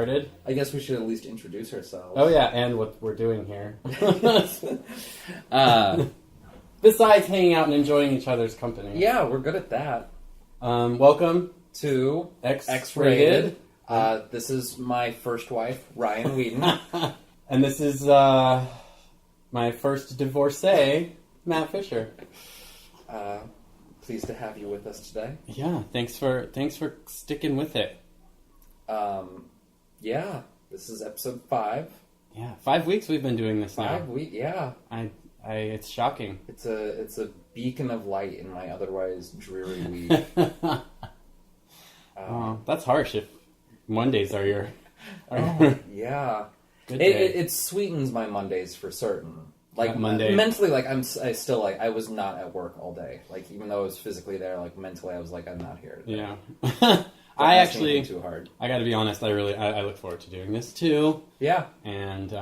started. I guess we should at least introduce ourselves. Oh yeah, and what we're doing here. Besides hanging out and enjoying each other's company. Yeah, we're good at that. Welcome to X-Rated. This is my first wife, Ryan Whedon. And this is my first divorcee, Matt Fisher. Pleased to have you with us today. Yeah, thanks for sticking with it. Yeah, this is episode 5. Yeah, 5 weeks we've been doing this now. 5 weeks, yeah. It's shocking. It's a beacon of light in my otherwise dreary week. Oh, that's harsh if Mondays are your... Yeah. Good day. It sweetens my Mondays for certain. Like Monday. Mentally, like I was not at work all day. Like even though I was physically there, like mentally I was like, I'm not here today. Yeah. I actually, too hard. I got to be honest. I look forward to doing this too. Yeah. And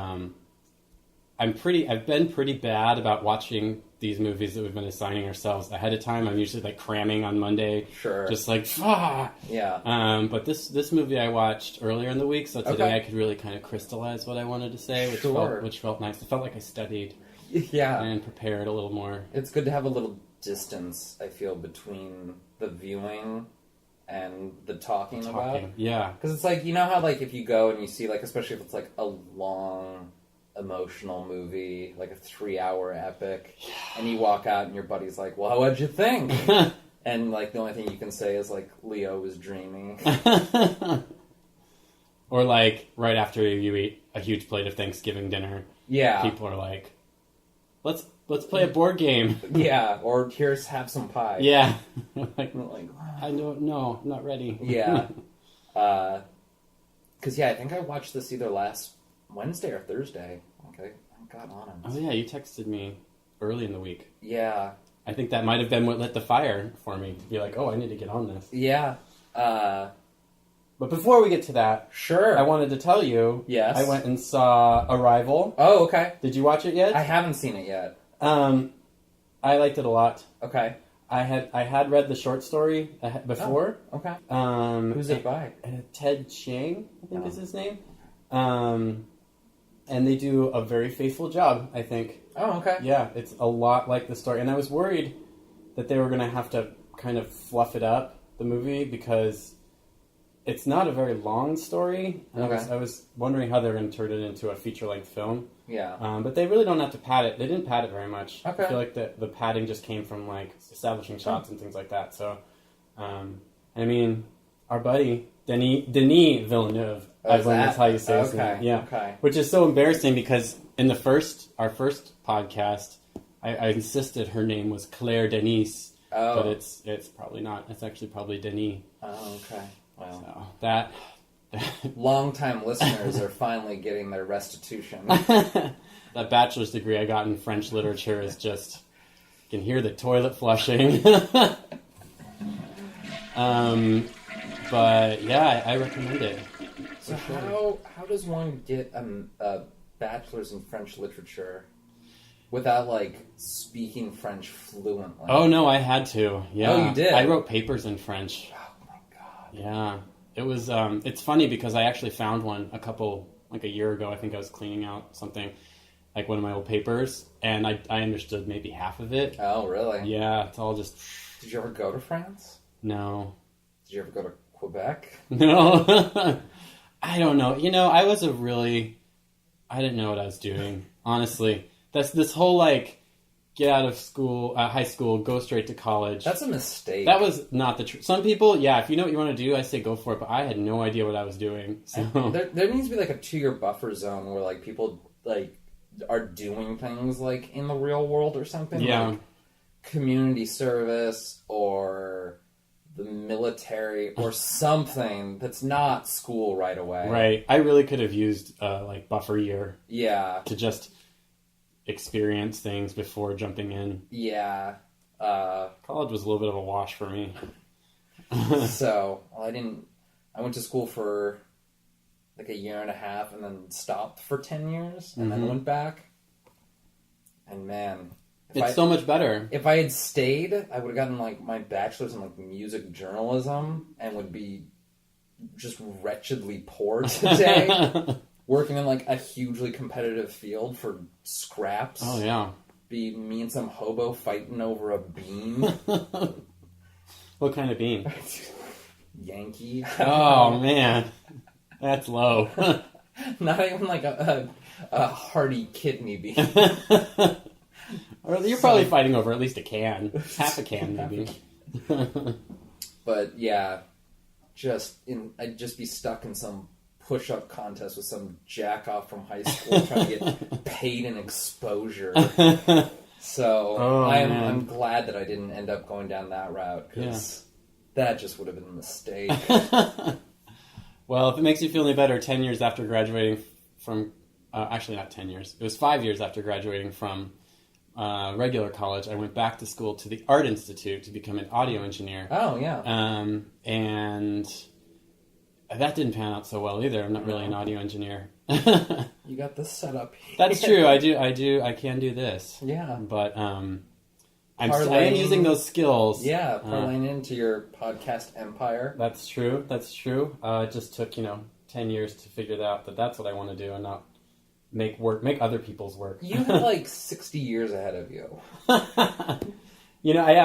I've been pretty bad about watching these movies that we've been assigning ourselves ahead of time. I'm usually like cramming on Monday. Sure. Just like, Yeah. But this movie I watched earlier in the week, so today I could really kind of crystallize what I wanted to say, which felt nice. It felt like I studied. Yeah. And prepared a little more. It's good to have a little distance, I feel, between the viewing and the talking about. Yeah. Because it's like, you know how like if you go and you see like, especially if it's like a long emotional movie, like a 3-hour epic, and you walk out and your buddy's like, well, what'd you think? And like the only thing you can say is like, Leo was dreaming. Or like right after you eat a huge plate of Thanksgiving dinner, people are like, let's play a board game. Yeah, or here's have some pie. Yeah. like I don't know, I'm not ready. Yeah. Because I think I watched this either last Wednesday or Thursday. Okay, I got on it. Oh yeah, you texted me early in the week. Yeah. I think that might have been what lit the fire for me to be like, oh, I need to get on this. Yeah. But before we get to that, sure, I wanted to tell you, yes, I went and saw Arrival. Oh, okay. Did you watch it yet? I haven't seen it yet. I liked it a lot. Okay. I had read the short story before. Oh, okay. Who's it by? Ted Chiang, I think is his name. And they do a very faithful job, I think. Oh, okay. Yeah, it's a lot like the story. And I was worried that they were going to have to kind of fluff it up, the movie, because it's not a very long story. Okay. I was wondering how they're going to turn it into a feature-length film. Yeah. But they really don't have to pad it. They didn't pad it very much. Okay. I feel like the padding just came from like establishing shots and things like that. So, I mean, our buddy Denis Villeneuve. I learned that's how you say his name. Yeah. Okay. Which is so embarrassing because in our first podcast, I insisted her name was Claire Denise. Oh. But it's probably not. It's actually probably Denis. Oh, okay. Well, so that. Long-time listeners are finally getting their restitution. That bachelor's degree I got in French literature is just... You can hear the toilet flushing. But yeah, I recommend it. So sure. How does one get a bachelor's in French literature without like speaking French fluently? Oh no, I had to. Yeah. Oh, you did? I wrote papers in French. Oh my god. Yeah. It was, it's funny because I actually found one a year ago. I think I was cleaning out something, like one of my old papers, and I understood maybe half of it. Oh, really? Yeah, it's all just... Did you ever go to France? No. Did you ever go to Quebec? No. I don't know. You know, I didn't know what I was doing, honestly. That's this whole, like, get out of school, high school, go straight to college. That's a mistake. That was not the truth. Some people, if you know what you want to do, I say go for it, but I had no idea what I was doing. So. There needs to be like a 2-year buffer zone where like people like are doing things like in the real world or something. Yeah. Like community service or the military or something that's not school right away. Right. I really could have used like buffer year. Yeah. To just experience things before jumping in. Yeah. College was a little bit of a wash for me. So, I went to school for like 1.5 years and then stopped for 10 years and then went back. And man, it's so much better. If I had stayed, I would have gotten like my bachelor's in like music journalism and would be just wretchedly poor today. Working in like a hugely competitive field for scraps. Oh, yeah. Be me and some hobo fighting over a beam. What kind of beam? Yankee. Oh, man. That's low. Not even like a hearty kidney beam. Or you're probably fighting over at least a can. Half a can, maybe. But yeah, I'd just be stuck in some push-up contest with some jack-off from high school trying to get paid in exposure. So I'm glad that I didn't end up going down that route, because that just would have been a mistake. Well, if it makes you feel any better, 10 years after graduating from... actually, not 10 years. It was 5 years after graduating from regular college. I went back to school to the Art Institute to become an audio engineer. Oh, yeah. And that didn't pan out so well either. I'm not really an audio engineer. You got this set up here. That's true. I can do this. Yeah. But I am using those skills. Yeah, parlaying into your podcast empire. That's true. It just took, 10 years to figure out that's what I want to do, and not make other people's work. You have like 60 years ahead of you. I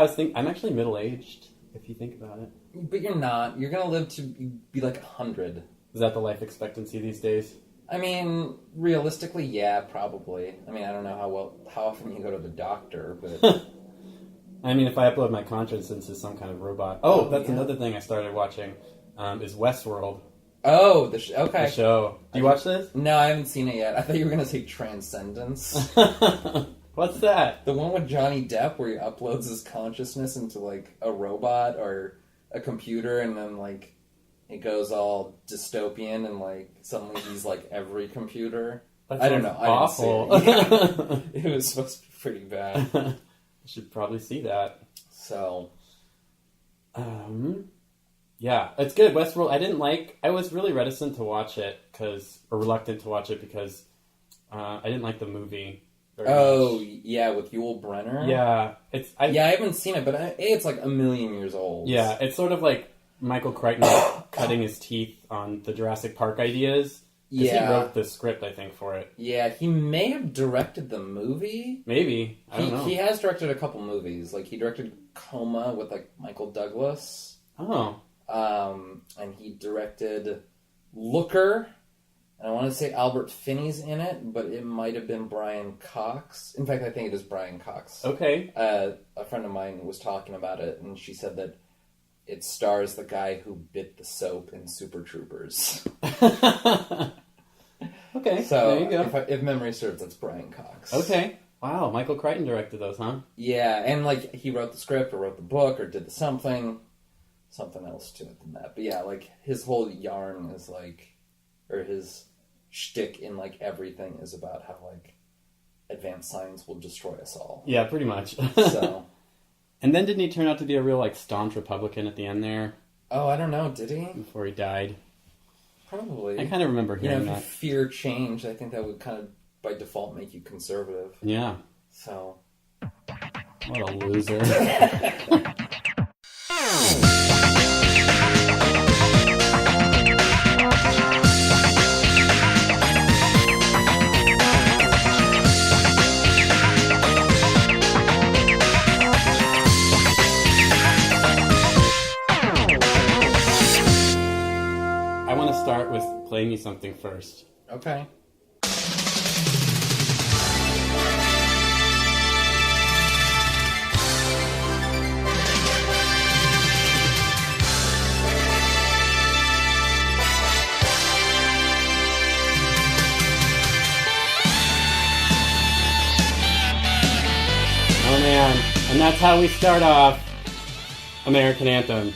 was thinking, I'm actually middle-aged, if you think about it. But you're not. You're going to live to be like 100. Is that the life expectancy these days? I mean, realistically, yeah, probably. I mean, I don't know how often you go to the doctor, but... I mean, if I upload my conscience into some kind of robot... Oh, that's another thing I started watching, is Westworld. Oh, okay. The show. Do you watch this? No, I haven't seen it yet. I thought you were going to say Transcendence. What's that? The one with Johnny Depp where he uploads his consciousness into, like, a robot or a computer, and then, like, it goes all dystopian, and, like, suddenly he's, like, every computer. I don't know. Awful. I didn't see it. Yeah. It was supposed to be pretty bad. I should probably see that. So... Yeah, it's good. Westworld, I was really reluctant to watch it because I didn't like the movie very much. Yeah, with Yul Brynner? Yeah. I haven't seen it, but it's like a million years old. Yeah, it's sort of like Michael Crichton cutting his teeth on the Jurassic Park ideas. Yeah. He wrote the script, I think, for it. Yeah, he may have directed the movie. Maybe. I don't know. He has directed a couple movies. Like, he directed Coma with, like, Michael Douglas. Oh. And he directed Looker, and I want to say Albert Finney's in it, but it might have been Brian Cox. In fact, I think it is Brian Cox. Okay. A friend of mine was talking about it, and she said that it stars the guy who bit the soap in Super Troopers. Okay, so there you go. If memory serves, that's Brian Cox. Okay. Wow, Michael Crichton directed those, huh? Yeah, and like he wrote the script or wrote the book or did the something else to it than that. But yeah, like his whole yarn is like, or his shtick in like everything is about how like advanced science will destroy us all. Yeah, pretty much. So. And then didn't he turn out to be a real like staunch Republican at the end there? Oh, I don't know. Did he? Before he died. Probably. I kind of remember hearing that. If you fear change, I think that would kind of by default make you conservative. Yeah. So. What a loser. I want to start with playing you something first. Okay. Oh man, and that's how we start off American Anthem.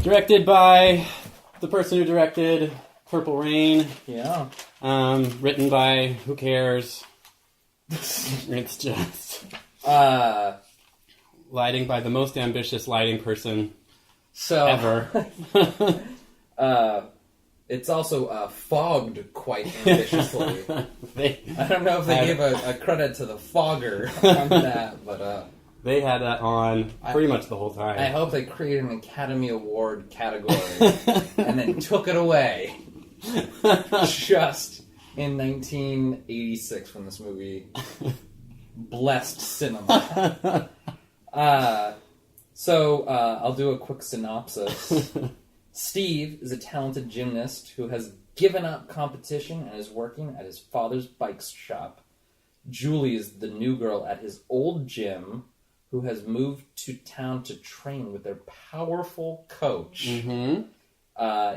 Directed by the person who directed Purple Rain. Yeah. Written by who cares? It's just lighting by the most ambitious lighting person ever. It's also fogged quite ambitiously. I don't know if they gave a credit to the fogger on that, but Yeah. They had that on pretty much the whole time. I hope they created an Academy Award category and then took it away just in 1986 when this movie blessed cinema. So I'll do a quick synopsis. Steve is a talented gymnast who has given up competition and is working at his father's bike shop. Julie is the new girl at his old gym who has moved to town to train with their powerful coach. Mm-hmm.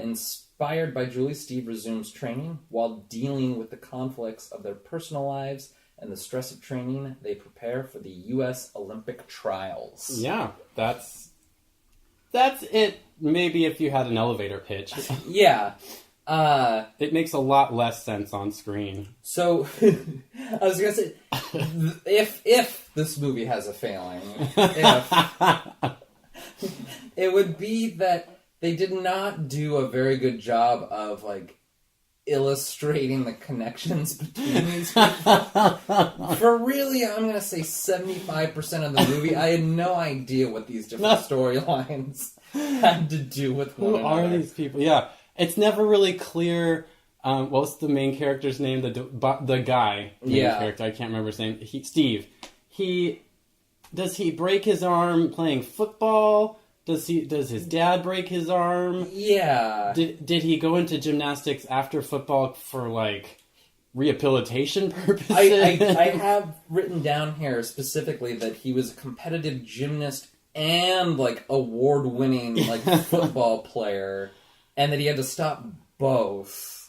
Inspired by Julie, Steve resumes training. While dealing with the conflicts of their personal lives and the stress of training, they prepare for the U.S. Olympic trials. Yeah, that's it. Maybe if you had an elevator pitch. Yeah. It makes a lot less sense on screen. So, I was going to say, if this movie has a failing, it would be that they did not do a very good job of, like, illustrating the connections between these people. For really, I'm going to say 75% of the movie, I had no idea what these different storylines had to do with one another. Who are these people? Yeah. It's never really clear. What's the main character's name? The guy. Main character. I can't remember his name. Steve. Does he break his arm playing football? Does his dad break his arm? Yeah. Did he go into gymnastics after football for like rehabilitation purposes? I have written down here specifically that he was a competitive gymnast and like award-winning like football player. And that he had to stop both.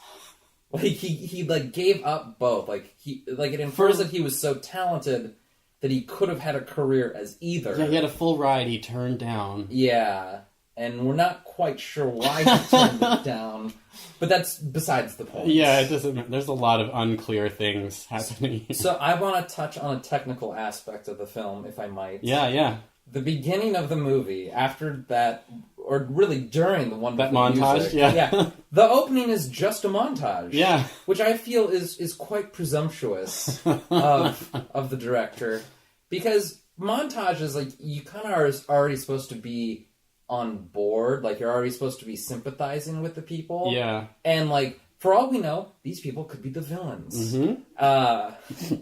Like he like gave up both. Like it infers that he was so talented that he could have had a career as either. Yeah, he had a full ride he turned down. Yeah. And we're not quite sure why he turned it down. But that's besides the point. Yeah, it doesn't. There's a lot of unclear things happening. So I want to touch on a technical aspect of the film, if I might. Yeah. The beginning of the movie, after that, or really during the wonderful montage, music, yeah. The opening is just a montage. Yeah. Which I feel is quite presumptuous of the director. Because montages, like, you kind of are already supposed to be on board. Like, you're already supposed to be sympathizing with the people. Yeah. And, like, for all we know, these people could be the villains. Mm-hmm.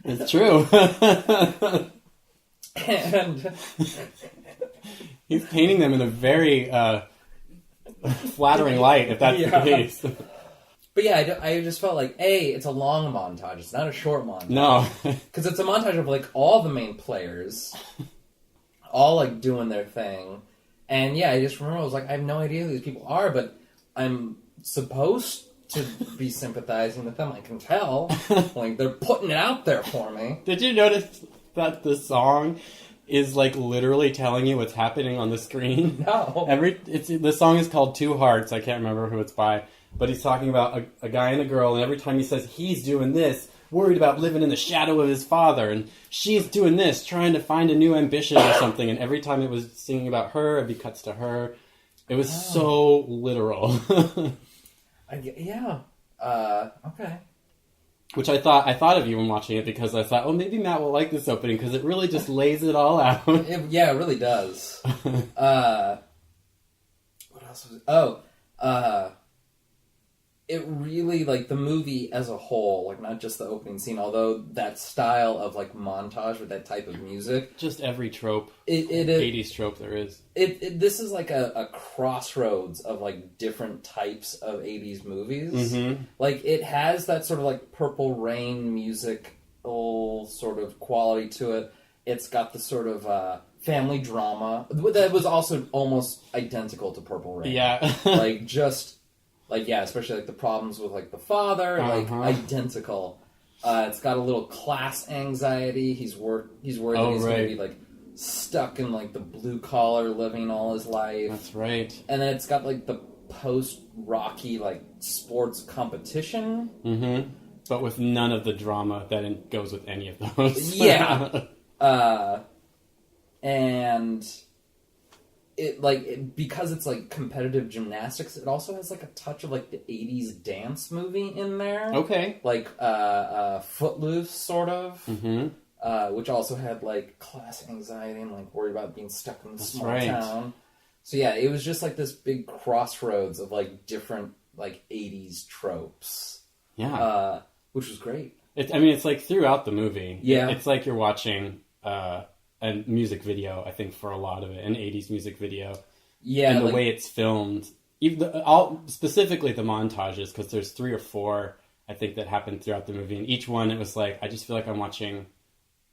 It's true. And he's painting them in a very flattering light, if that's the case. But yeah, I just felt like, it's a long montage. It's not a short montage. No. Because it's a montage of, like, all the main players, all, like, doing their thing. And yeah, I just remember, I was like, I have no idea who these people are, but I'm supposed to be sympathizing with them. I can tell. Like, they're putting it out there for me. Did you notice that the song is like literally telling you what's happening on the screen? No. The song is called Two Hearts. I can't remember who it's by, but he's talking about a guy and a girl, and every time he says he's doing this, worried about living in the shadow of his father, and she's doing this, trying to find a new ambition or something, and every time it was singing about her, it cuts to her. It was so literal. Okay. Which I thought of you when watching it, because I thought, maybe Matt will like this opening, because it really just lays it all out. It really does. What else was it? It really, like, the movie as a whole, like, not just the opening scene, although that style of, like, montage with that type of music. Just every trope, 80s trope there is. This is like a crossroads of, like, different types of 80s movies. Mm-hmm. Like, it has that sort of, like, Purple Rain musical sort of quality to it. It's got the sort of family drama that was also almost identical to Purple Rain. Yeah. Like, just... Like, yeah, especially, like, the problems with, like, the father, like, identical. It's got a little class anxiety. He's worried that he's going to be, like, stuck in, like, the blue-collar living all his life. That's right. And then it's got, like, the post-Rocky, like, sports competition. Mm-hmm. But with none of the drama that goes with any of those. Yeah. And... because it's, like, competitive gymnastics, it also has, like, a touch of, like, the 80s dance movie in there. Okay. Like, Footloose, sort of. Mm-hmm. which also had like class anxiety and like worried about being stuck in the small right. town. So yeah, it was just like this big crossroads of like different like 80s tropes. Yeah. Which was great. It's like throughout the movie. Yeah. It's like you're watching a music video, I think, for a lot of it, an 80s music video. Yeah. And the way it's filmed, specifically the montages, because there's 3 or 4, I think, that happened throughout the movie. And each one, it was like, I just feel like I'm watching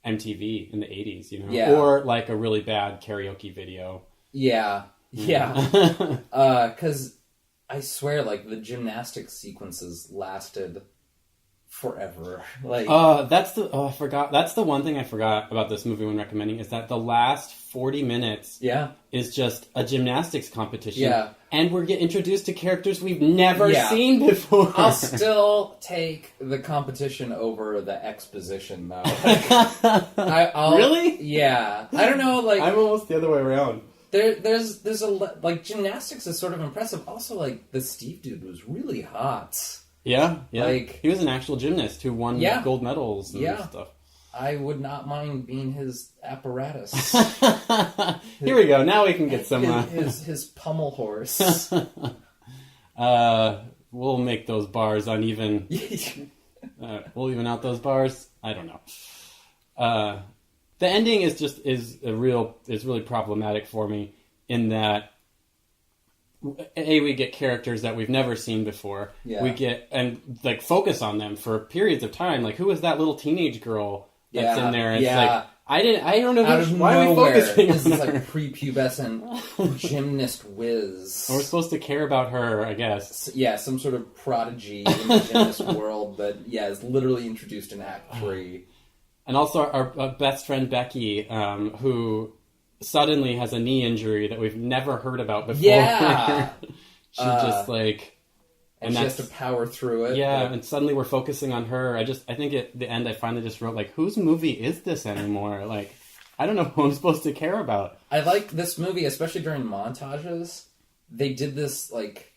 MTV in the 80s, you know? Yeah. Or like a really bad karaoke video. Yeah. Yeah. Because I swear, like, the gymnastics sequences lasted forever. Like, that's the one thing I forgot about this movie when recommending, is that the last 40 minutes is just a gymnastics competition. Yeah. And we're getting introduced to characters we've never seen before. I'll still take the competition over the exposition, though. Really? Yeah. I don't know, like... I'm almost the other way around. There's a... Like, gymnastics is sort of impressive. Also, like, the Steve dude was really hot. Yeah. Like, he was an actual gymnast who won gold medals and stuff. I would not mind being his apparatus. Here we go. Now we can get some... His pommel horse. We'll make those bars uneven. We'll even out those bars. I don't know. The ending is really problematic for me in that we get characters that we've never seen before. Yeah. We get and like focus on them for periods of time. Like, who was that little teenage girl that's in there? And it's like, I don't know why are we focusing this on is her? like prepubescent gymnast whiz. And we're supposed to care about her, I guess. Yeah, some sort of prodigy in the gymnast world that is literally introduced in Act 3. And also our best friend Becky, who suddenly has a knee injury that we've never heard about before. Yeah. She just like... And she has to power through it. Yeah, and suddenly we're focusing on her. I think at the end I finally just wrote, like, whose movie is this anymore? Like, I don't know who I'm supposed to care about. I like this movie, especially during montages. They did this, like...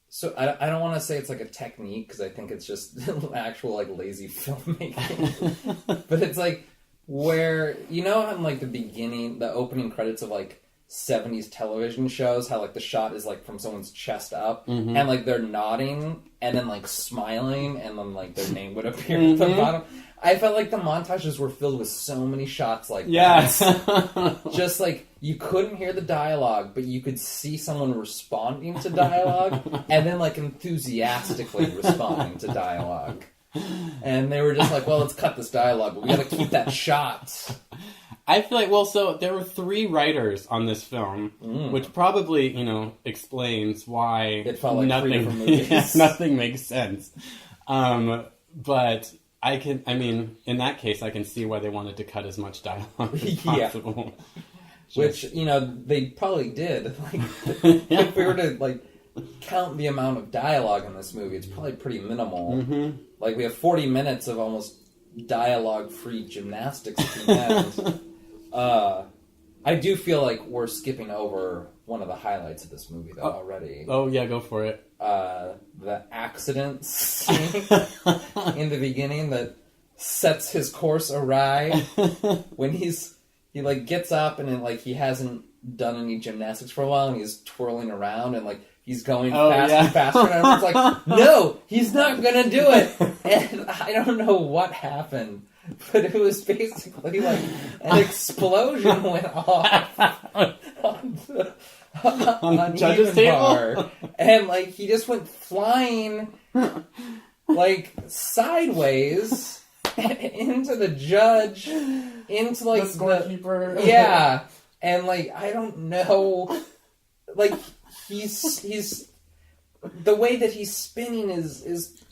So I don't want to say it's like a technique, because I think it's just actual, like, lazy filmmaking. But it's like... Where, you know, in like the opening credits of like 70s television shows, how like the shot is like from someone's chest up, and like they're nodding and then like smiling, and then like their name would appear at the bottom. I felt like the montages were filled with so many shots like that. Just like you couldn't hear the dialogue, but you could see someone responding to dialogue, and then like enthusiastically responding to dialogue. And they were just like, well, let's cut this dialogue, but we gotta keep that shot. I feel like, so there were 3 writers on this film, which probably, explains why it felt like 3 different movies. Nothing makes sense. But in that case, I can see why they wanted to cut as much dialogue as possible. Which, they probably did. Like, if we were to, like, count the amount of dialogue in this movie, it's probably pretty minimal. Mm-hmm. Like, we have 40 minutes of almost dialogue-free gymnastics at the end. I do feel like we're skipping over one of the highlights of this movie, though, already. Oh, yeah, go for it. The accident scene in the beginning that sets his course awry when he like gets up and then like he hasn't done any gymnastics for a while and he's twirling around and like he's going faster and faster, and everyone's like, no, he's not gonna do it. And I don't know what happened, but it was basically like an explosion went off on the judge's table. And like he just went flying like sideways into the judge, into like the scorekeeper. And like I don't know, like he's the way that he's spinning is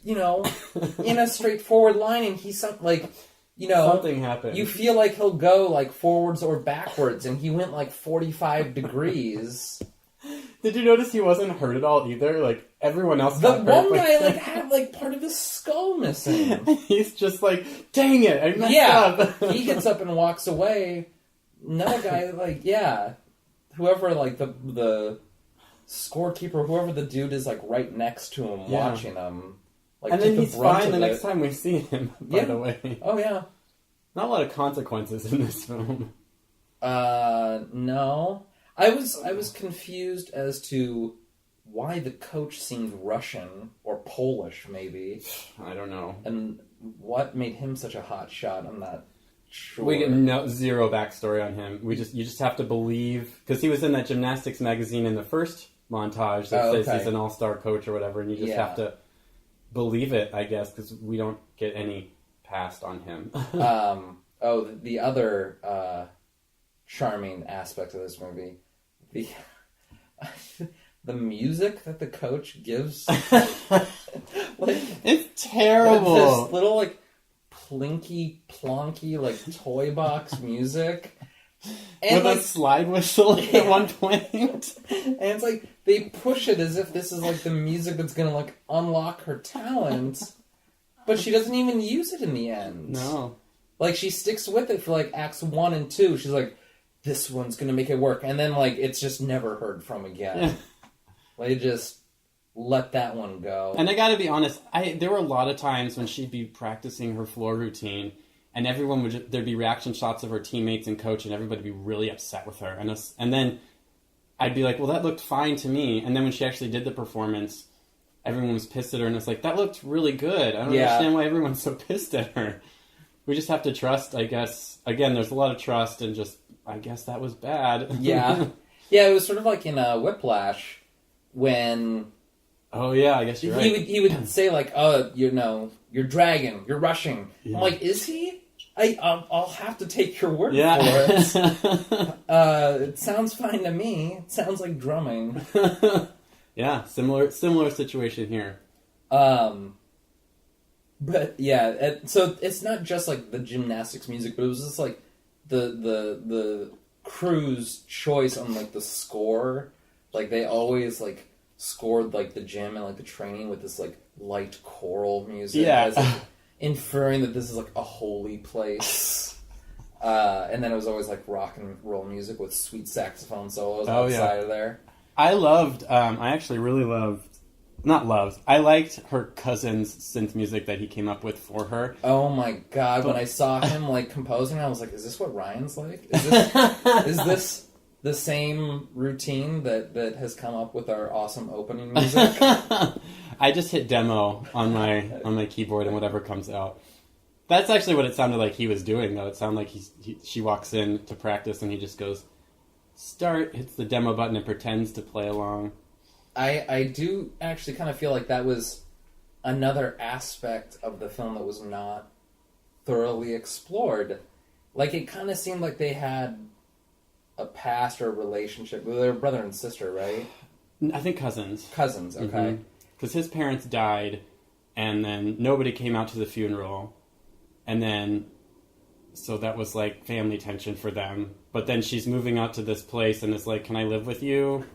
in a straightforward line, and he's like something happened. You feel like he'll go like forwards or backwards, and he went like 45 degrees. Did you notice he wasn't hurt at all either? Like everyone else. The one guy like had like part of his skull missing. He's just like, dang it, I messed up. He gets up and walks away. Another guy like whoever like the scorekeeper, whoever the dude is like right next to him watching him. Like, and then he's fine the next time we see him, by the way. Oh, yeah. Not a lot of consequences in this film. No. I was confused as to why the coach seemed Russian or Polish, maybe. I don't know. And what made him such a hot shot? I'm not sure. We get zero backstory on him. You just have to believe, because he was in that gymnastics magazine in the first montage that says he's an all-star coach or whatever, and you just have to believe it, I guess, because we don't get any past on him. The other charming aspect of this movie, the music that the coach gives, it's terrible. This little plinky plonky toy box music, and with a slide whistle at one point, and it's they push it as if this is the music that's gonna unlock her talent, but she doesn't even use it in the end. No, she sticks with it for acts 1 and 2. She's this one's gonna make it work, and then it's just never heard from again. They just let that one go. And I gotta be honest, there were a lot of times when she'd be practicing her floor routine, and everyone there'd be reaction shots of her teammates and coach, and everybody would be really upset with her. And then I'd be like, well, that looked fine to me. And then when she actually did the performance, everyone was pissed at her, and it's that looked really good. I don't understand why everyone's so pissed at her. We just have to trust, I guess. Again, there's a lot of trust, and just, I guess that was bad. Yeah. Yeah, it was sort of in Whiplash, when... Oh, yeah, I guess you're right. He would say, you're dragging, you're rushing. Yeah. I'm is he? I'll have to take your word for it. It sounds fine to me. It sounds like drumming. Yeah, similar situation here. But, yeah, so it's not just, the gymnastics music, but it was just, the crew's choice on, the score. They always, scored, the gym and, the training with this, light choral music. As, inferring that this is, a holy place. And then it was always, rock and roll music with sweet saxophone solos outside of there. I actually really I liked her cousin's synth music that he came up with for her. Oh my god, when I saw him, composing, I was is this what Ryan's like? Is this the same routine that has come up with our awesome opening music? I just hit demo on my keyboard and whatever comes out. That's actually what it sounded like he was doing, though. It sounded like she walks in to practice and he just goes, start, hits the demo button and pretends to play along. I do actually kind of feel like that was another aspect of the film that was not thoroughly explored. It kind of seemed like they had a past or a relationship. Well, they were brother and sister, right? I think cousins. Cousins, okay. Because his parents died, and then nobody came out to the funeral, and then so that was family tension for them. But then she's moving out to this place, and is can I live with you?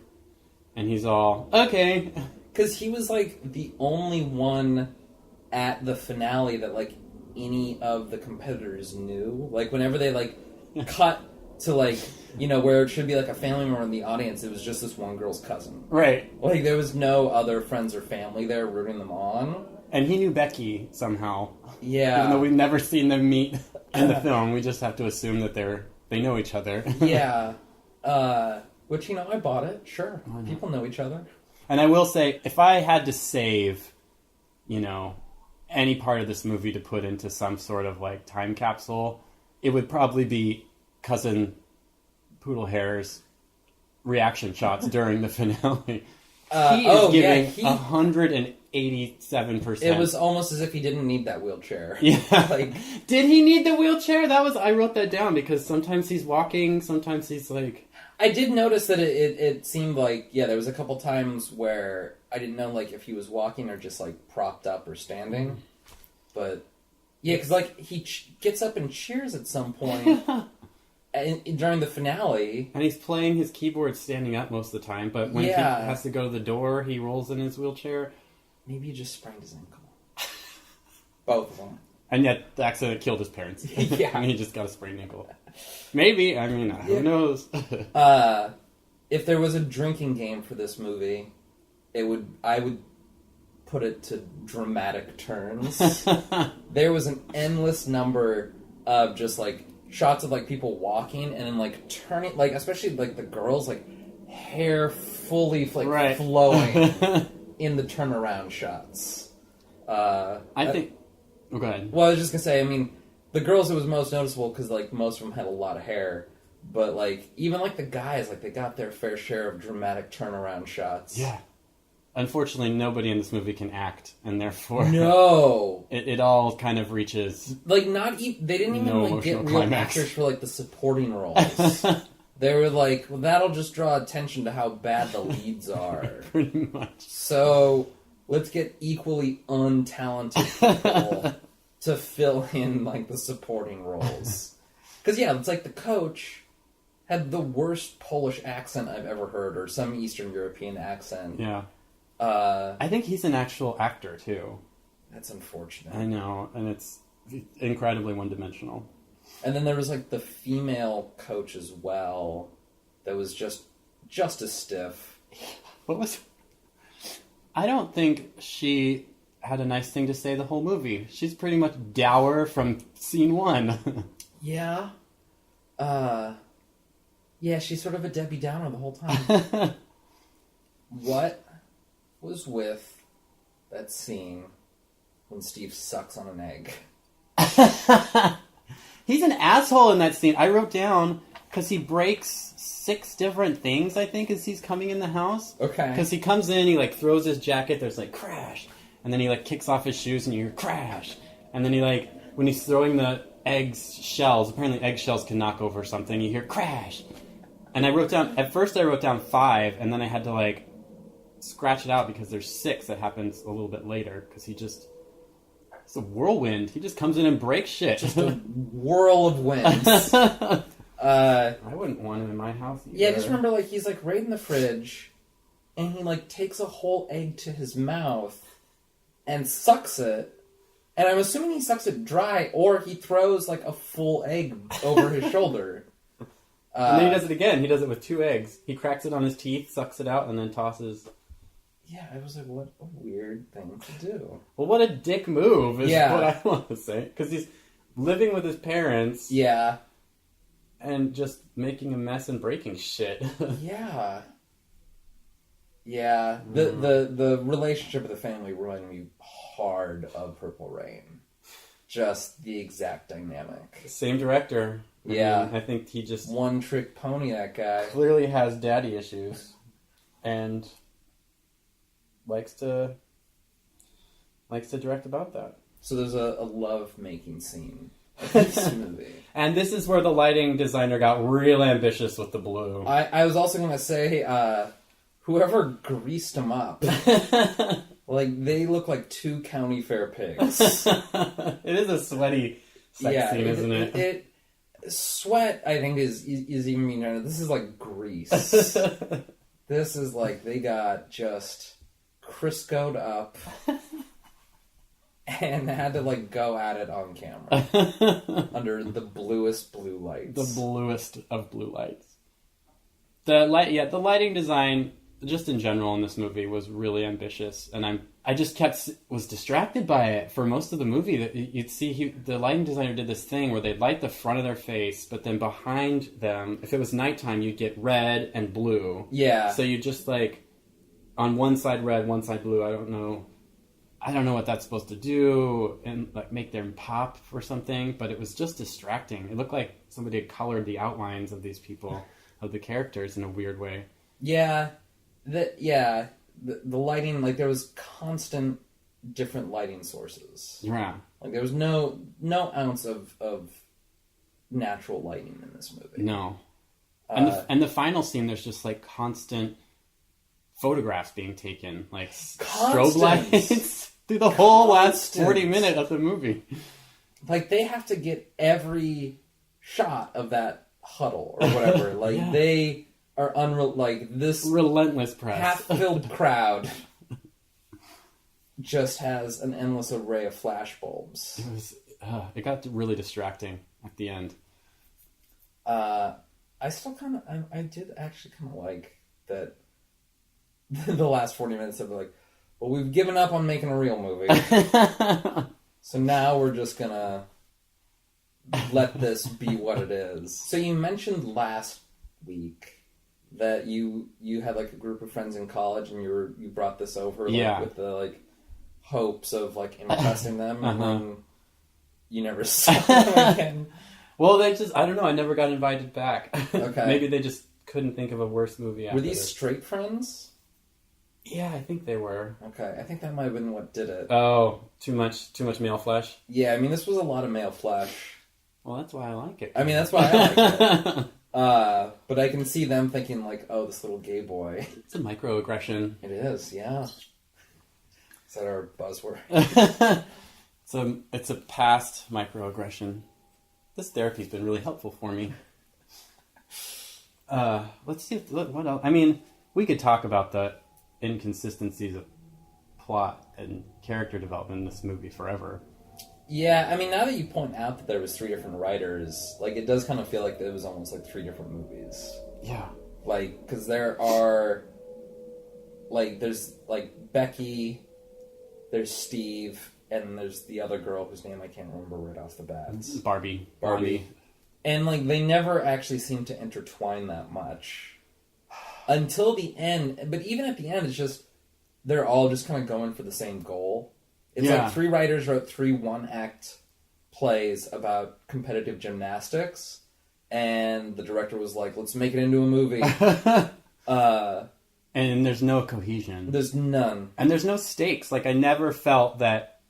And he's all, okay. Because he was, the only one at the finale that, any of the competitors knew. Whenever they, cut to, where it should be, a family member in the audience, it was just this one girl's cousin. Right. There was no other friends or family there rooting them on. And he knew Becky, somehow. Yeah. Even though we've never seen them meet in the film, we just have to assume that they know each other. Yeah. Which, I bought it. Sure. People know each other. And I will say, if I had to save, any part of this movie to put into some sort of, time capsule, it would probably be Cousin Poodlehair's reaction shots during the finale. He is giving 187%. It was almost as if he didn't need that wheelchair. Yeah. Did he need the wheelchair? I wrote that down because sometimes he's walking, sometimes he's I did notice that it seemed there was a couple times where I didn't know if he was walking or just propped up or standing. But yeah, because he gets up and cheers at some point during the finale. And he's playing his keyboard standing up most of the time, but when he has to go to the door, he rolls in his wheelchair. Maybe he just sprained his ankle. Both of them. And yet the accident killed his parents. Yeah. And he just got a sprained ankle. Maybe. Who knows? If there was a drinking game for this movie, I would put it to dramatic turns. There was an endless number of just like shots of like people walking and then like turning, like especially like the girls, like hair fully like flowing in the turnaround shots. I think. Oh, go ahead. Well, I was just gonna say, I mean, the girls, it was most noticeable because like most of them had a lot of hair, but like even like the guys, like they got their fair share of dramatic turnaround shots. Yeah. Unfortunately, nobody in this movie can act, and therefore, no, it all kind of reaches like they didn't even like get real actors for like the supporting roles. They were like, well, that'll just draw attention to how bad the leads are. Pretty much. So let's get equally untalented people to fill in like the supporting roles. Because yeah, it's like the coach had the worst Polish accent I've ever heard, or some Eastern European accent. Yeah. I think he's an actual actor, too. That's unfortunate. I know, and it's incredibly one-dimensional. And then there was, like, the female coach as well that was just as stiff. What was... I don't think she had a nice thing to say the whole movie. She's pretty much dour from scene one. Yeah. Yeah, she's sort of a Debbie Downer the whole time. What was with that scene when Steve sucks on an egg? He's an asshole in that scene. I wrote down, because he breaks 6 different things, I think, as he's coming in the house. Okay. Because he comes in, he, like, throws his jacket, there's, like, crash. And then he, like, kicks off his shoes, and you hear crash. And then he, like, when he's throwing the shells, apparently eggshells can knock over something, you hear crash. And at first I wrote down 5, and then I had to, like, scratch it out because there's 6 that happens a little bit later, because it's a whirlwind. He just comes in and breaks shit. Just a whirl of winds. I wouldn't want him in my house either. Yeah, just remember, like, he's, like, right in the fridge, and he, like, takes a whole egg to his mouth and sucks it. And I'm assuming he sucks it dry, or he throws, like, a full egg over his shoulder. And then he does it again. He does it with 2 eggs. He cracks it on his teeth, sucks it out, and then tosses. Yeah, I was like, what a weird thing to do. Well, what a dick move is what I want to say. Because he's living with his parents. Yeah. And just making a mess and breaking shit. Yeah. Yeah. The relationship of the family reminded me hard of Purple Rain. Just the exact dynamic. Same director. Yeah. I think he just... One-trick pony, that guy. Clearly has daddy issues. And likes to direct about that. So there's a love-making scene in this movie. And this is where the lighting designer got real ambitious with the blue. I was also going to say, whoever greased them up, like, they look like 2 county fair pigs. It is a sweaty sex scene, isn't it? Sweat, I think, is even meaner. This is like grease. This is like they got just Crisco'd up and had to like go at it on camera under the bluest blue lights. The bluest of blue lights. The lighting design, just in general in this movie, was really ambitious, and I just was distracted by it for most of the movie. That you'd see the lighting designer did this thing where they'd light the front of their face, but then behind them, if it was nighttime, you'd get red and blue. Yeah. So you just like on one side red, one side blue. I don't know what that's supposed to do, and like make them pop or something. But it was just distracting. It looked like somebody had colored the outlines of these people, of the characters, in a weird way. Yeah. The lighting, like, there was constant different lighting sources. Yeah. Like, there was no ounce of natural lighting in this movie. No. And the final scene, there's just, like, constant photographs being taken. Like, strobe lights through the whole last 40 minutes of the movie. Like, they have to get every shot of that huddle or whatever. Like, yeah. They... are this relentless press. Half-filled crowd just has an endless array of flashbulbs. It got really distracting at the end. I did actually kind of like that. The last 40 minutes of like, well, we've given up on making a real movie, so now we're just gonna let this be what it is. So you mentioned last week that you had like a group of friends in college, and you brought this over like, with the like hopes of like impressing them, and then you never saw them again. Well, I don't know. I never got invited back. Okay. Maybe they just couldn't think of a worse movie after Were these this. straight friends? Yeah, I think they were. Okay, I think that might have been what did it. Oh, too much male flesh? Yeah, I mean, this was a lot of male flesh. Well, that's why I like it. I mean, that's why I like it. But I can see them thinking like, oh, this little gay boy. It's a microaggression. It is, yeah. Is that our buzzword? It's a past microaggression. This therapy's been really helpful for me. Let's see what else. I mean, we could talk about the inconsistencies of plot and character development in this movie forever. Yeah, I mean, now that you point out that there was 3 different writers, like, it does kind of feel like it was almost like 3 different movies. Yeah. Like, because there are, like, there's, like, Becky, there's Steve, and there's the other girl whose name I can't remember right off the bat. Barbie. And, like, they never actually seem to intertwine that much. Until the end, but even at the end, it's just, they're all just kind of going for the same goal. It's like 3 writers wrote 3 one-act plays about competitive gymnastics, and the director was like, let's make it into a movie. And there's no cohesion. There's none. And there's no stakes. Like, I never felt that,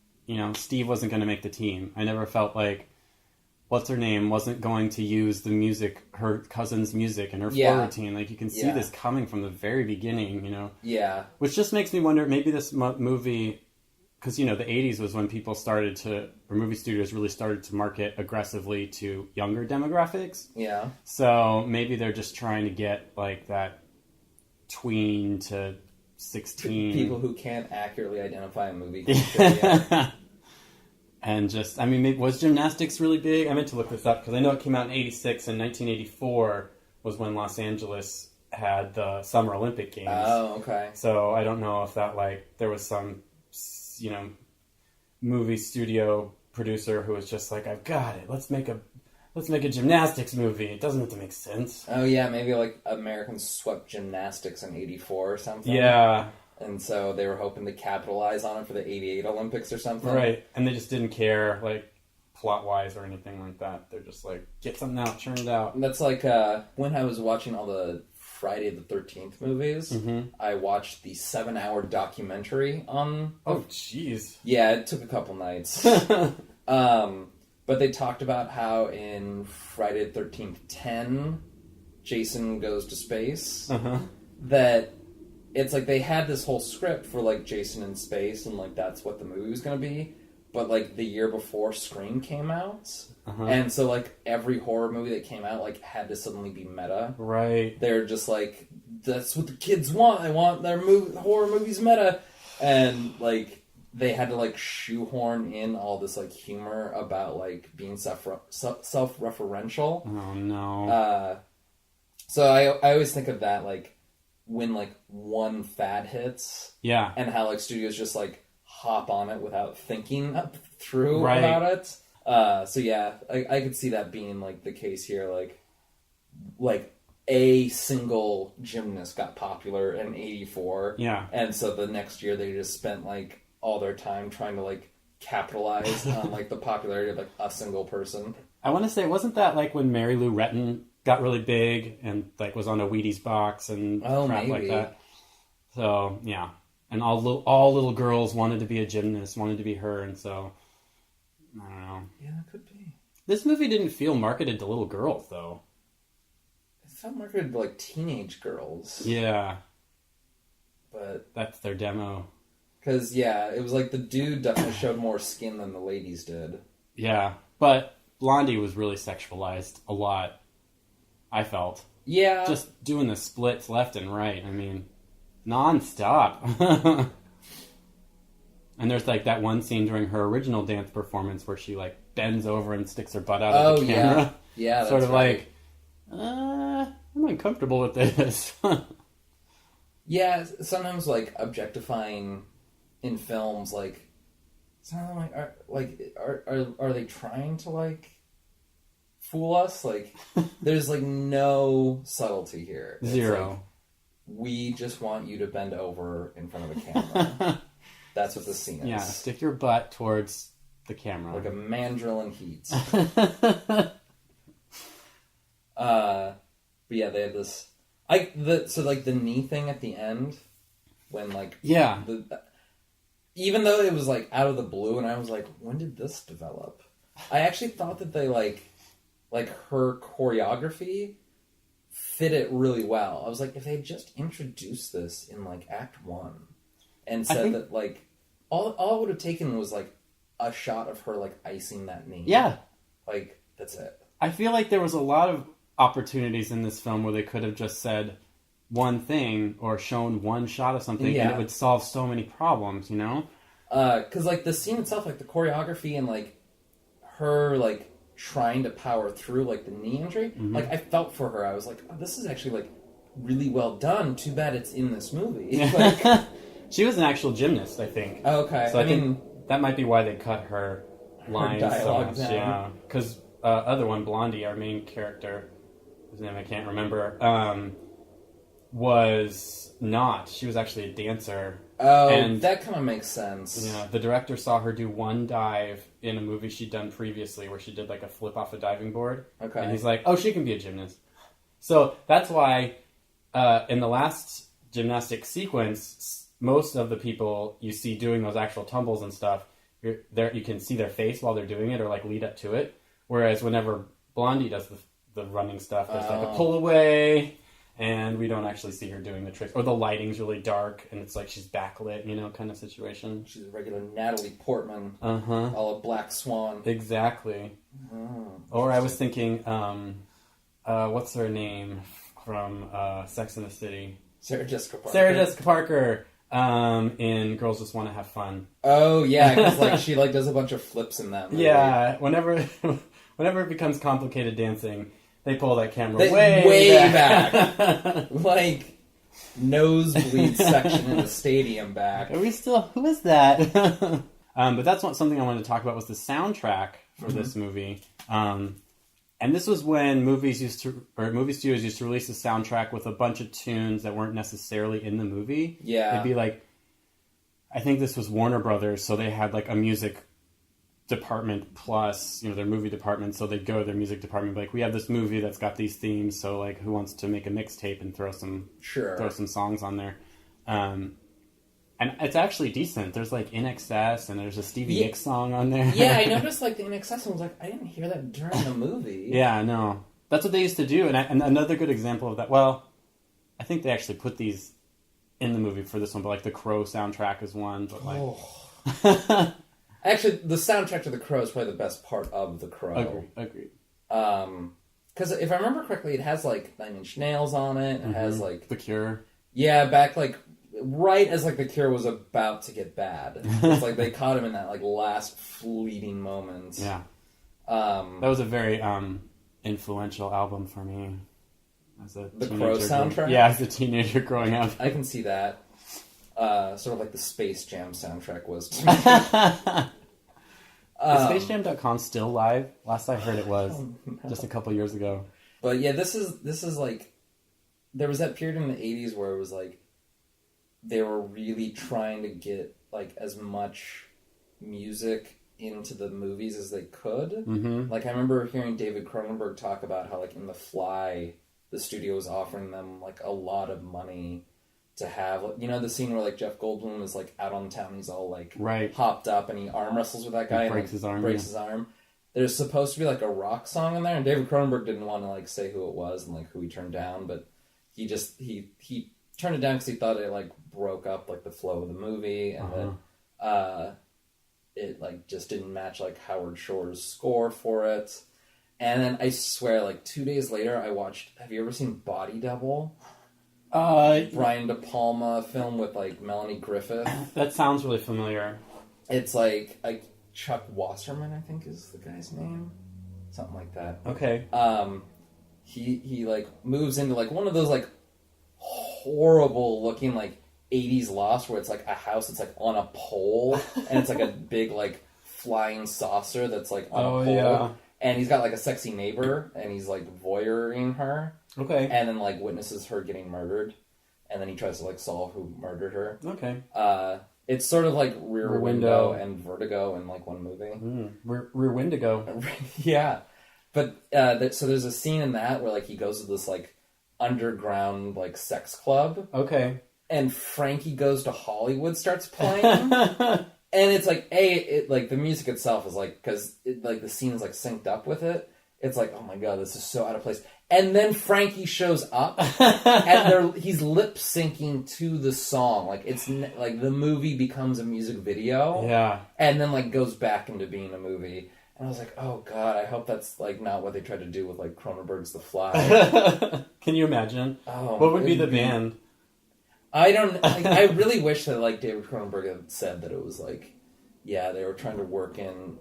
Steve wasn't going to make the team. I never felt like, what's her name, wasn't going to use the music, her cousin's music in her floor routine. Like, you can see this coming from the very beginning, Yeah. Which just makes me wonder, maybe this movie, because, the 80s was when people movie studios really started to market aggressively to younger demographics. Yeah. So maybe they're just trying to get, like, that tween to 16. People who can't accurately identify a movie. And just, I mean, was gymnastics really big? I meant to look this up because I know it came out in 86, and 1984 was when Los Angeles had the Summer Olympic Games. Oh, okay. So I don't know if that, there was some, movie studio producer who was just like, I've got it. Let's make a gymnastics movie. It doesn't have to make sense. Oh, yeah, maybe, Americans swept gymnastics in 84 or something. Yeah. And so they were hoping to capitalize on it for the 88 Olympics or something. Right. And they just didn't care, plot-wise or anything like that. They're just like, get something out, churn it out. And that's like, when I was watching all the Friday the 13th movies, I watched the 7-hour documentary on... Oh, jeez. Yeah, it took a couple nights. But they talked about how in Friday the 13th 10, Jason Goes to Space, that... It's like they had this whole script for, Jason in space, and, that's what the movie was going to be. But, the year before Scream came out. And so, every horror movie that came out, had to suddenly be meta. Right. They're just that's what the kids want. They want their horror movies meta. And, they had to, shoehorn in all this, humor about, being self-referential. Oh, no. So I always think of that, when one fad hits, and how studios just hop on it without thinking through about it. So yeah, I could see that being the case here. A single gymnast got popular in '84, and so the next year they just spent all their time trying to capitalize on the popularity of a single person. I want to say, wasn't that when Mary Lou Retton got really big and was on a Wheaties box and crap maybe. like that? So yeah, and all little girls wanted to be a gymnast, wanted to be her, and so I don't know. Yeah, that could be. This movie didn't feel marketed to little girls though. It felt marketed to teenage girls. Yeah, but that's their demo. Because it was the dude definitely showed more skin than the ladies did. Yeah, but Blondie was really sexualized a lot. I felt. Yeah. Just doing the splits left and right. I mean, non-stop. And there's that one scene during her original dance performance where she bends over and sticks her butt out of the camera. Yeah, that's sort of right. I'm uncomfortable with this. Yeah, sometimes objectifying in films some of them are they trying to fool us. Like, there's like no subtlety here. It's Zero. like, we just want you to bend over in front of a camera. That's what this scene is. Yeah, stick your butt towards the camera. Like a mandrill in heat. But yeah, they have this... So like the knee thing at the end, when like... Yeah. Even though it was like out of the blue, and I was like, when did this develop? I actually thought that they like her choreography fit it really well. I was like, if they had just introduced this in like Act 1 and said that like all it would have taken was like a shot of her like icing that knee. Yeah. Like, that's it. I feel like there was a lot of opportunities in this film where they could have just said one thing or shown one shot of something and it would solve so many problems, you know? Because like the scene itself, like the choreography and like her like trying to power through like the knee injury, like I felt for her. I was like, oh, this is actually like really well done. Too bad it's in this movie. Like, she was an actual gymnast, I think. Okay. So I think that might be why they cut her lines so much. down. Yeah, because other one, Blondie, our main character, whose name I can't remember, was not. She was actually a dancer. Oh, and, that kind of makes sense. Yeah, the director saw her do one dive in a movie she'd done previously where she did like a flip off a diving board. Okay. And he's like, oh, she can be a gymnast. So that's why in the last gymnastic sequence, most of the people you see doing those actual tumbles and stuff, you can see their face while they're doing it or like lead up to it. Whereas whenever Blondie does the running stuff, there's like a pull away. And we don't actually see her doing the tricks. Or the lighting's really dark, and it's like she's backlit, you know, kind of situation. She's a regular Natalie Portman. Uh-huh. All a Black Swan. Exactly. Or I was thinking, what's her name from Sex and the City? Sarah Jessica Parker. Sarah Jessica Parker in Girls Just Want to Have Fun. Oh, yeah, because like, she like does a bunch of flips in that movie. Yeah, whenever it becomes complicated dancing... They pull that camera way back. Like, nosebleed section in the stadium back. Are we still... Who is that? But that's something I wanted to talk about was the soundtrack for this movie. And this was when movie studios used to release a soundtrack with a bunch of tunes that weren't necessarily in the movie. Yeah. It'd be like... I think this was Warner Brothers, so they had like a music... department plus, you know, their movie department, so they'd go to their music department and be like, we have this movie that's got these themes, so like who wants to make a mixtape and throw some songs on there. And it's actually decent. There's like In Excess and there's a Stevie Nicks song on there. Yeah, I noticed like the In Excess and was like, I didn't hear that during the movie. Yeah, no. That's what they used to do, and another good example of that, well, I think they actually put these in the movie for this one, but like the Crow soundtrack is one, but like... Actually, the soundtrack to The Crow is probably the best part of The Crow. Agreed. Because if I remember correctly, it has like Nine Inch Nails on it. It has like The Cure. Yeah, back like right as like The Cure was about to get bad. It's like they caught him in that like last fleeting moment. Yeah. That was a very influential album for me as a The teenager. Crow soundtrack. Yeah, as a teenager growing up. I can see that. Sort of like the Space Jam soundtrack was to me. Is SpaceJam.com still live? Last I heard it was just a couple years ago. But yeah, this is like, there was that period in the 80s where it was like, they were really trying to get like as much music into the movies as they could. Mm-hmm. Like I remember hearing David Cronenberg talk about how like in The Fly, the studio was offering them like a lot of money to have, you know, the scene where like Jeff Goldblum is like out on town, he's all like hopped up and he arm wrestles with that guy and breaks his arm. There's supposed to be like a rock song in there, and David Cronenberg didn't want to like say who it was and like who he turned down, but he turned it down because he thought it like broke up like the flow of the movie, and that it like just didn't match like Howard Shore's score for it. And then I swear, like 2 days later, I watched. Have you ever seen Body Double? Brian De Palma film with like Melanie Griffith. That sounds really familiar. It's like Chuck Wasserman, I think is the guy's name, something like that. Okay. He like moves into like one of those like horrible looking like 80s Lost where it's like a house that's like on a pole and it's like a big like flying saucer that's like on a pole. Yeah. And he's got like a sexy neighbor, and he's like voyeuring her. Okay. And then like witnesses her getting murdered, and then he tries to like solve who murdered her. Okay. It's sort of like Rear Window and Vertigo in like one movie. Rear Windigo. Yeah, but so there's a scene in that where like he goes to this like underground like sex club. Okay. And Frankie Goes to Hollywood starts playing. And it's like, like the music itself is like, because like the scene is like synced up with it. It's like, oh my god, this is so out of place. And then Frankie shows up, and he's lip syncing to the song. Like it's like the movie becomes a music video. Yeah. And then like goes back into being a movie. And I was like, oh god, I hope that's like not what they tried to do with like Cronenberg's The Fly. Can you imagine? Oh, what would be the band? I don't. Like, I really wish that like David Cronenberg had said that it was like, yeah, they were trying to work in,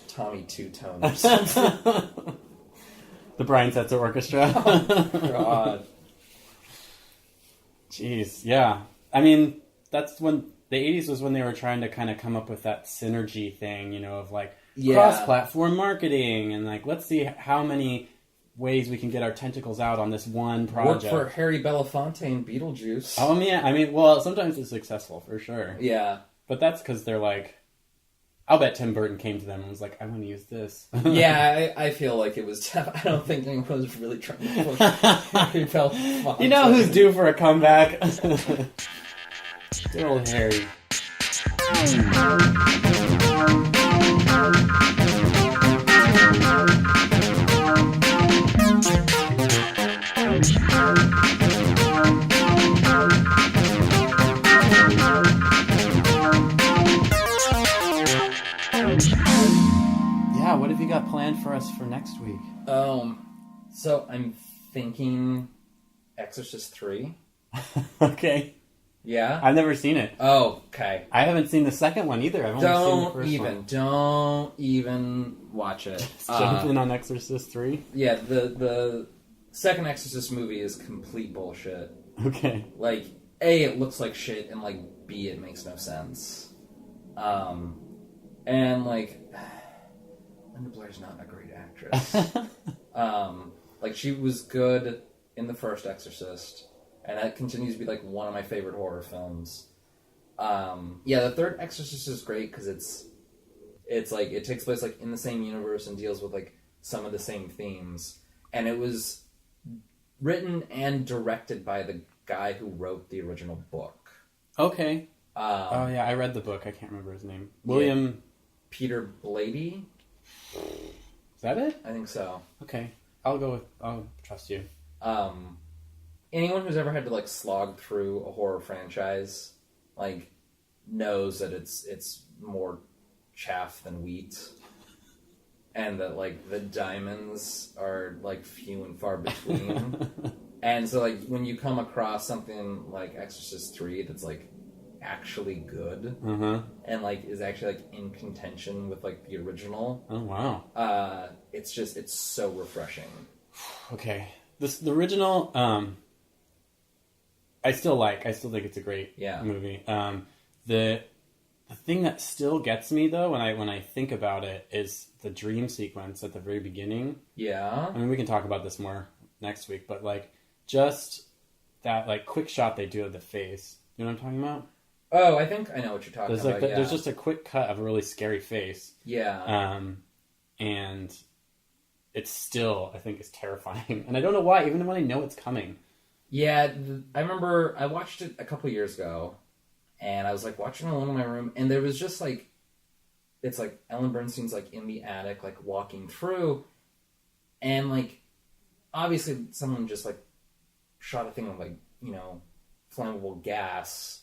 Tommy Two Tone or something. The Brian Setzer Orchestra. Oh, God. Jeez, yeah. I mean, that's when the 80s was when they were trying to kind of come up with that synergy thing, of like cross-platform marketing and like let's see how many ways we can get our tentacles out on this one project. Work for Harry Belafonte and Beetlejuice. Oh, yeah. I mean, well, sometimes it's successful, for sure. Yeah. But that's because they're like... I'll bet Tim Burton came to them and was like, I want to use this. Yeah, I feel like it was... I don't think anyone was really trying to push Harry Belafonte. You know who's due for a comeback? Good old Harry. Yeah, what have you got planned for us for next week? So I'm thinking Exorcist 3. Okay. Yeah? I've never seen it. Oh, okay. I haven't seen the second one either. I've only seen the first one. Don't even watch it. Jump in on Exorcist 3? Yeah, the second Exorcist movie is complete bullshit. Okay. Like, A, it looks like shit, and like, B, it makes no sense. And like, Linda Blair's not a great actress. Like, she was good in the first Exorcist, and that continues to be like one of my favorite horror films. Yeah, the third Exorcist is great because it's like it takes place like in the same universe and deals with like some of the same themes, and it was written and directed by the guy who wrote the original book. Okay. Oh yeah, I read the book. I can't remember his name. William Peter Blatty. Is that it? I think so. Okay, I'll trust you. Anyone who's ever had to like slog through a horror franchise, like, knows that it's more chaff than wheat, and that like the diamonds are like few and far between. And so like when you come across something like Exorcist 3 that's like actually good, and like is actually like in contention with like the original. Oh wow. It's so refreshing. Okay. The original, I still think it's a great movie. The thing that still gets me though when I think about it is the dream sequence at the very beginning. Yeah. I mean, we can talk about this more next week, but like just that like quick shot they do of the face. You know what I'm talking about? Oh, I think I know what you're talking about. There's just a quick cut of a really scary face. Yeah. And it's still, I think, is terrifying. And I don't know why, even when I know it's coming. Yeah, I remember I watched it a couple years ago, and I was like watching it alone in my room, and there was just like, it's like Ellen Bernstein's like in the attic, like walking through, and like, obviously someone just like shot a thing of like, flammable gas,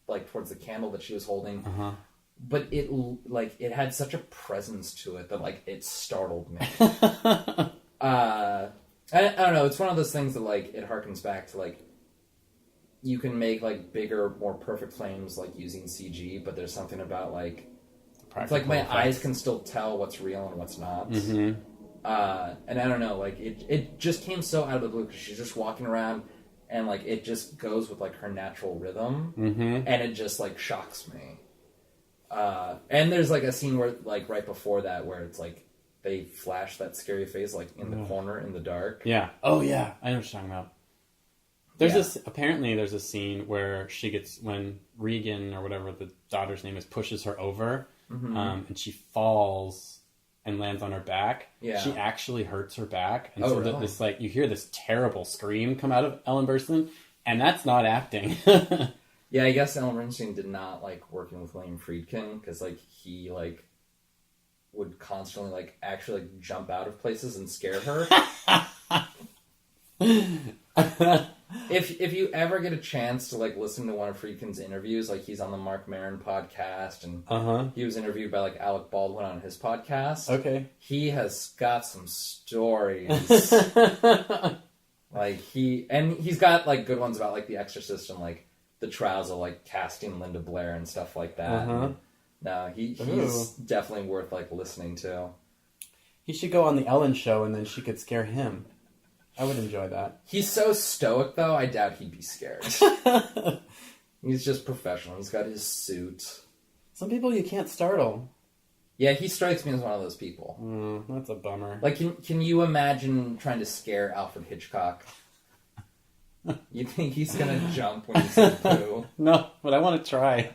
like towards the candle that she was holding. But it had such a presence to it that like it startled me. I don't know. It's one of those things that like it harkens back to like you can make like bigger, more perfect flames like using CG, but there's something about like it's like my eyes can still tell what's real and what's not. And I don't know, like it just came so out of the blue because she's just walking around and like it just goes with like her natural rhythm, and it just like shocks me. And there's like a scene where like right before that where it's like they flash that scary face like in the corner in the dark. Yeah. Oh yeah, I know what you're talking about. Apparently there's a scene where when Regan or whatever the daughter's name is pushes her over, and she falls and lands on her back. Yeah. She actually hurts her back, and so really? This like you hear this terrible scream come out of Ellen Burstyn, and that's not acting. Yeah, I guess Ellen Burstyn did not like working with William Friedkin because like he like would constantly like actually like jump out of places and scare her. If you ever get a chance to like listen to one of Friedkin's interviews, like he's on the Mark Maron podcast, and he was interviewed by like Alec Baldwin on his podcast. Okay, he has got some stories. Like he's got like good ones about like The Exorcist and like the trials of like casting Linda Blair and stuff like that. No, he's definitely worth like listening to. He should go on the Ellen show, and then she could scare him. I would enjoy that. He's so stoic, though, I doubt he'd be scared. He's just professional. He's got his suit. Some people you can't startle. Yeah, he strikes me as one of those people. That's a bummer. Like, can you imagine trying to scare Alfred Hitchcock? You think he's going to jump when you say boo? No, but I want to try.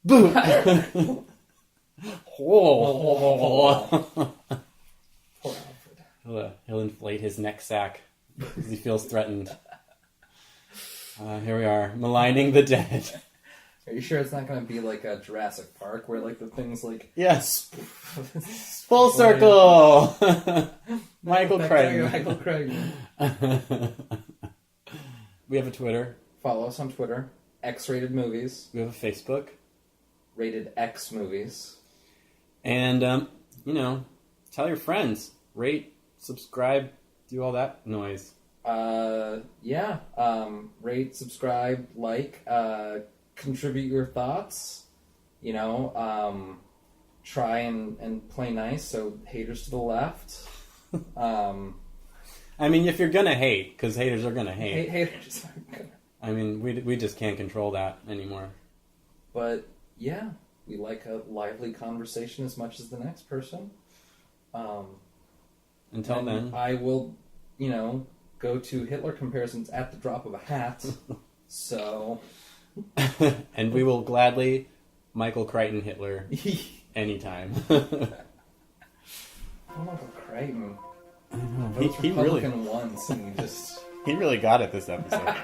Boo! Whoa. Poor Alfred. He'll inflate his neck sack because he feels threatened. Here we are, maligning the dead. Are you sure it's not going to be like a Jurassic Park where like the thing's like... Yes! Full circle! Michael Crichton. Michael Crichton. We have a Twitter. Follow us on Twitter. X-Rated Movies. We have a Facebook. Rated X Movies. And, tell your friends. Rate, subscribe, do all that noise. Rate, subscribe, like, contribute your thoughts. Try and play nice, so haters to the left. I mean, if you're gonna hate, because haters are gonna hate. Haters are gonna... I mean, we just can't control that anymore. But, yeah, we like a lively conversation as much as the next person. Until then. I will, go to Hitler comparisons at the drop of a hat. So. And we will gladly Michael Crichton Hitler anytime. Michael Crichton. I know. He really once and he just... He really got it this episode.